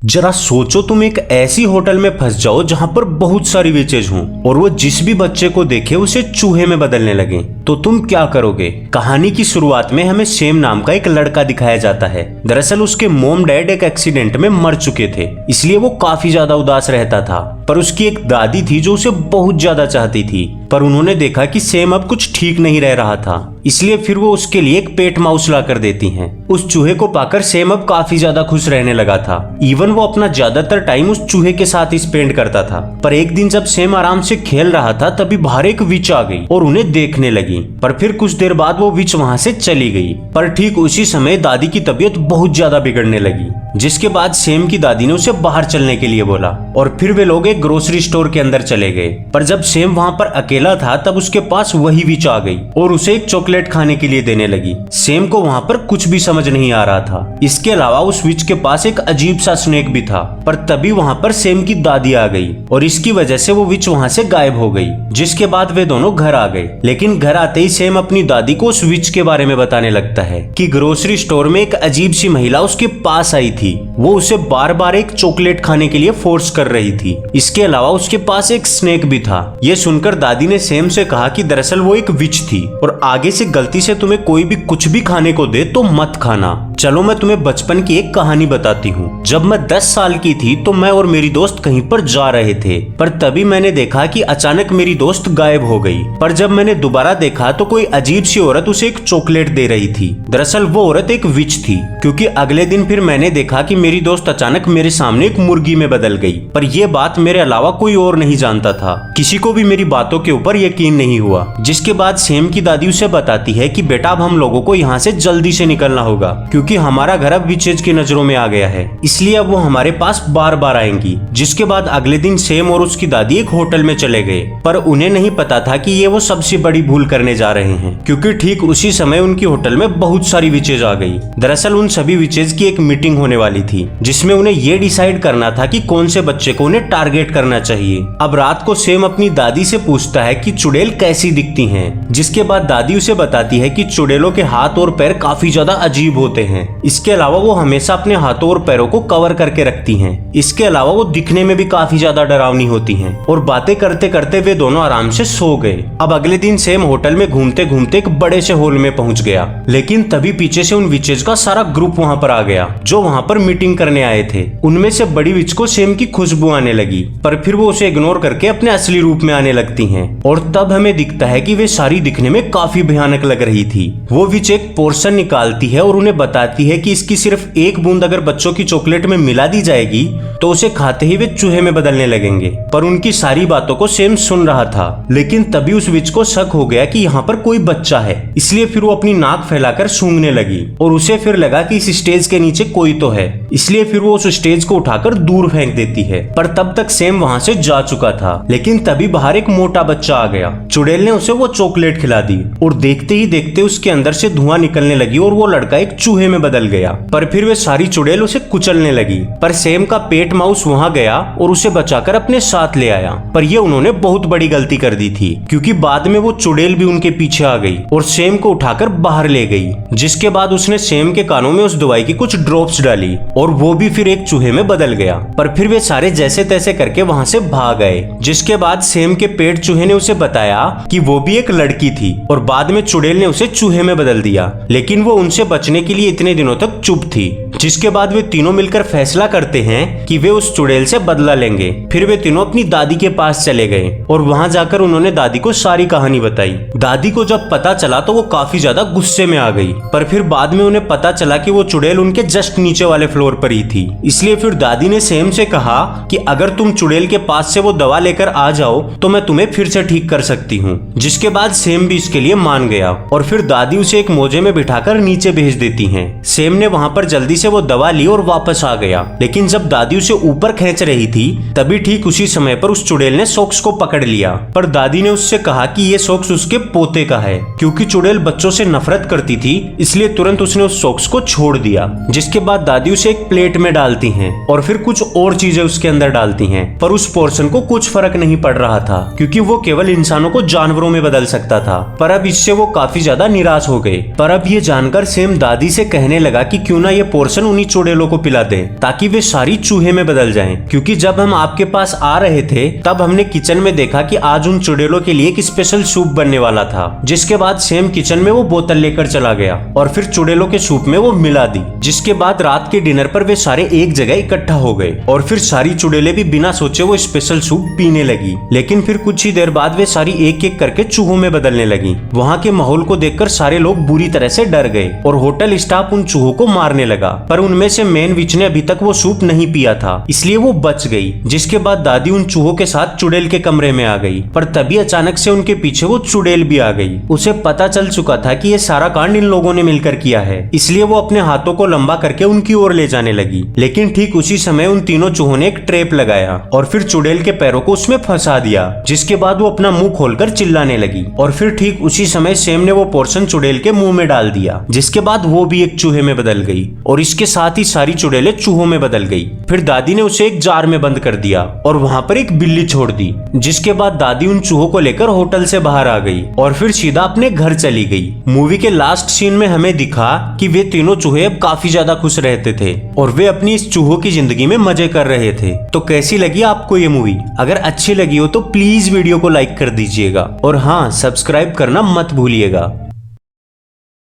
जरा सोचो तुम एक ऐसी होटल में फंस जाओ जहां पर बहुत सारी विचेज हों और वो जिस भी बच्चे को देखे उसे चूहे में बदलने लगे, तो तुम क्या करोगे। कहानी की शुरुआत में हमें सेम नाम का एक लड़का दिखाया जाता है। दरअसल उसके मॉम डैड एक एक्सीडेंट में मर चुके थे, इसलिए वो काफी ज्यादा उदास रहता था। पर उसकी एक दादी थी जो उसे बहुत ज्यादा चाहती थी, पर उन्होंने देखा कि सेम अब कुछ ठीक नहीं रह रहा था, इसलिए फिर वो उसके लिए एक पेट माउस ला कर देती हैं। उस चूहे को पाकर सेम अब काफी ज्यादा खुश रहने लगा था। इवन वो अपना ज्यादातर टाइम उस चूहे के साथ ही स्पेंड करता था। पर एक दिन जब सेम आराम से खेल रहा था तभी बाहर एक विच आ गई और उन्हें देखने लगी। पर फिर कुछ देर बाद वो विच वहां से चली गई। पर ठीक उसी समय दादी की तबीयत बहुत ज्यादा बिगड़ने लगी, जिसके बाद सेम की दादी ने उसे बाहर चलने के लिए बोला और फिर वे लोग एक ग्रोसरी स्टोर के अंदर चले गए। पर जब सेम वहां पर अकेला था तब उसके पास वही विच आ गई और उसे एक चॉकलेट खाने के लिए देने लगी। सेम को वहां पर कुछ भी समझ नहीं आ रहा था। इसके अलावा उस विच के पास एक अजीब सा स्नेक भी था। पर तभी वहां पर सेम की दादी आ गई और इसकी वजह से वो विच वहां से गायब हो गई। जिसके बाद वे दोनों घर आ गए। लेकिन घर आते ही सेम अपनी दादी को उस विच के बारे में बताने लगता है कि ग्रोसरी स्टोर में एक अजीब सी महिला उसके पास आई थी। वो उसे बार बार एक चॉकलेट खाने के लिए फोर्स कर रही थी। इसके अलावा उसके पास एक स्नेक भी था। ये सुनकर दादी ने सेम से कहा कि दरअसल वो एक विच थी और आगे से गलती से तुम्हें कोई भी कुछ भी खाने को दे तो मत खाना। चलो मैं तुम्हें बचपन की एक कहानी बताती हूँ। जब मैं 10 साल की थी तो मैं और मेरी दोस्त कहीं पर जा रहे थे, पर तभी मैंने देखा कि अचानक मेरी दोस्त गायब हो गई। पर जब मैंने दोबारा देखा तो कोई अजीब सी औरत उसे एक चॉकलेट दे रही थी। दरअसल वो औरत एक विच थी, क्योंकि अगले दिन फिर मैंने देखा कि मेरी दोस्त अचानक मेरे सामने एक मुर्गी में बदल गई। पर यह बात मेरे अलावा कोई और नहीं जानता था। किसी को भी मेरी बातों के ऊपर यकीन नहीं हुआ। जिसके बाद सेम की दादी उसे बताती है कि बेटा अब हम लोगों को यहाँ से जल्दी से निकलना होगा, क्योंकि हमारा घर अब विचेज की नजरों में आ गया है, इसलिए अब वो हमारे पास बार बार आएंगी। जिसके बाद अगले दिन सेम और उसकी दादी एक होटल में चले गए। पर उन्हें नहीं पता था कि ये वो सबसे बड़ी भूल करने जा रहे हैं, क्योंकि ठीक उसी समय उनकी होटल में बहुत सारी विचेज आ गई। दरअसल उन सभी विचेज की एक मीटिंग होने वाली थी, जिसमें उन्हें ये डिसाइड करना था कि कौन से बच्चे को उन्हें टारगेट करना चाहिए। अब रात को सेम अपनी दादी से पूछता है कि चुड़ैल कैसी दिखती हैं। जिसके बाद दादी उसे बताती है कि चुड़ैलों के हाथ और पैर काफी ज्यादा अजीब होते हैं। इसके अलावा वो हमेशा अपने हाथों और पैरों को कवर करके रखती हैं। इसके अलावा वो दिखने में भी काफी ज्यादा डरावनी होती हैं। और बातें करते करते वे दोनों आराम से सो गए। अब अगले दिन सेम होटल में घूमते घूमते एक बड़े से हॉल में पहुंच गया। लेकिन तभी पीछे से उन विचेज का सारा ग्रुप वहां पर आ गया, जो वहां पर मीटिंग करने आए थे। उनमें से बड़ी विच को सेम की खुशबू आने लगी, पर फिर वो उसे इग्नोर करके अपने असली रूप में आने लगती हैं। और तब हमें दिखता है कि वे सारी दिखने में काफी भयानक लग रही थी। वो विच एक पोर्शन निकालती है और उन्हें बताती है कि इसकी सिर्फ एक बूंद अगर बच्चों की चॉकलेट में मिला दी जाएगी तो उसे खाते ही वे चूहे में बदलने लगेंगे। पर उनकी सारी बातों को सेम सुन रहा था। लेकिन तभी उस विच को शक हो गया कि यहाँ पर कोई बच्चा है, इसलिए फिर वो अपनी नाक फैलाकर सूंघने लगी और उसे फिर लगा कि इस स्टेज के नीचे कोई तो है, इसलिए फिर वो उस स्टेज को उठाकर दूर फेंक देती है। पर तब तक सेम वहां से जा चुका था। लेकिन तभी बाहर एक मोटा बच्चा आ गया। चुड़ैल ने उसे वो चॉकलेट खिला दी और देखते ही देखते उसके अंदर से धुआं निकलने लगी और वो लड़का एक चूहे में बदल गया। पर फिर वे सारी चुड़ैल उसे कुचलने लगी। पर सेम का पेट माउस वहां गया और उसे बचाकर अपने साथ ले आया। पर ये उन्होंने बहुत बड़ी गलती कर दी थी, क्योंकि बाद में वो चुड़ैल भी उनके पीछे आ गई और सेम को उठाकर बाहर ले गई। जिसके बाद उसने सेम के कानों में उस दवाई की कुछ ड्रॉप्स डाली और वो भी फिर एक चूहे में बदल गया। पर फिर वे सारे जैसे तैसे करके वहां से भाग गए। जिसके बाद सेम के पेट चूहे ने उसे बताया कि वो भी एक लड़की थी और बाद में चुड़ैल ने उसे चूहे में बदल दिया। लेकिन वो उनसे बचने के लिए इतने दिनों तक चुप थी। जिसके बाद वे तीनों मिलकर फैसला करते हैं कि वे उस चुड़ैल से बदला लेंगे। फिर वे तीनों अपनी दादी के पास चले गए और वहां जाकर उन्होंने दादी को सारी कहानी बताई। दादी को जब पता चला तो वो काफी ज्यादा गुस्से में आ गई। पर फिर बाद में उन्हें पता चला कि वो चुड़ैल उनके जस्ट नीचे वाले फ्लोर पर ही थी। इसलिए फिर दादी ने सेम से कहा कि अगर तुम चुड़ैल के पास से वो दवा लेकर आ जाओ तो मैं तुम्हें फिर से ठीक कर सकती हूँ। जिसके बाद सेम भी इसके लिए मान गया और फिर दादी उसे एक मोजे में बिठाकर नीचे भेज देती हैं। सेम ने वहां पर जल्दी से वो दवा ली और वापस आ गया। लेकिन जब दादी उसे ऊपर खींच रही थी तभी ठीक उसी समय पर उस चुड़ैल ने सॉक्स को पकड़ लिया। पर दादी ने उससे कहा कि ये सॉक्स उसके पोते का है। क्योंकि चुड़ैल बच्चों से नफरत करती थी, इसलिए तुरंत उसने उस सॉक्स को छोड़ दिया। जिसके बाद दादी उसे एक प्लेट में डालती हैं और फिर कुछ और चीजें उसके अंदर डालती हैं। पर उस पोर्शन को कुछ फर्क नहीं पड़ रहा था क्योंकि वो केवल इंसानों को जानवरों में बदल सकता था। पर अब इससे वो काफी ज्यादा निराश हो गए। पर अब ये जानकर सेम दादी से कहने लगा कि क्यों ना ये पोर्शन उन्हीं चुड़ैलों को पिला दे ताकि वे सारी चूहे में बदल जाएं। क्योंकि जब हम आपके पास आ रहे थे तब हमने किचन में देखा कि आज उन चुड़ैलों के लिए एक स्पेशल सूप बनने वाला था। जिसके बाद सेम किचन में वो बोतल लेकर चला गया और फिर चुड़ैलों के सूप में वो मिला दी। जिसके बाद रात के डिनर पर वे सारे एक जगह इकट्ठा हो गए और फिर सारी चुड़ैलें भी बिना सोचे वो स्पेशल सूप पीने लगी। लेकिन फिर कुछ ही देर बाद वे सारी एक एक करके चूहों में बदलने लगी। वहाँ के माहौल को देखकर सारे लोग बुरी तरह से डर गए और होटल स्टाफ उन चूहों को मारने लगा। पर उनमें से मेन विच ने अभी तक वो सूप नहीं पिया था, इसलिए वो बच गई। जिसके बाद दादी उन चूहों के साथ चुड़ैल के कमरे में आ गई। पर तभी अचानक से उनके पीछे वो चुड़ैल भी आ गई। उसे पता चल चुका था कि ये सारा कांड इन लोगों ने मिलकर किया है, इसलिए वो अपने हाथों को लंबा करके उनकी ओर ले जाने लगी। लेकिन ठीक उसी समय उन तीनों चूहों ने एक ट्रैप लगाया और फिर चुड़ैल के पैरों को उसमें फंसा दिया। जिसके बाद वो अपना मुंह खोलकर चिल्लाने लगी और फिर ठीक उसी समय सेम ने वो पोर्शन चुड़ैल के मुंह में डाल दिया। जिसके बाद वो भी एक चूहे में बदल गई और इसके साथ ही सारी चुड़ैलें चूहों में बदल गई। फिर दादी ने उसे एक जार में बंद कर दिया और वहाँ पर एक बिल्ली छोड़ दी। जिसके बाद दादी उन चूहों को लेकर होटल से बाहर आ गई और फिर सीधा अपने घर चली गई। मूवी के लास्ट सीन में हमें दिखा कि वे तीनों चूहे अब काफी ज्यादा खुश रहते थे और वे अपनी इस चूहों की जिंदगी में मजे कर रहे थे। तो कैसी लगी आपको ये मूवी? अगर अच्छी लगी हो तो प्लीज वीडियो को लाइक कर दीजिएगा और हाँ, सब्सक्राइब करना मत भूलिएगा।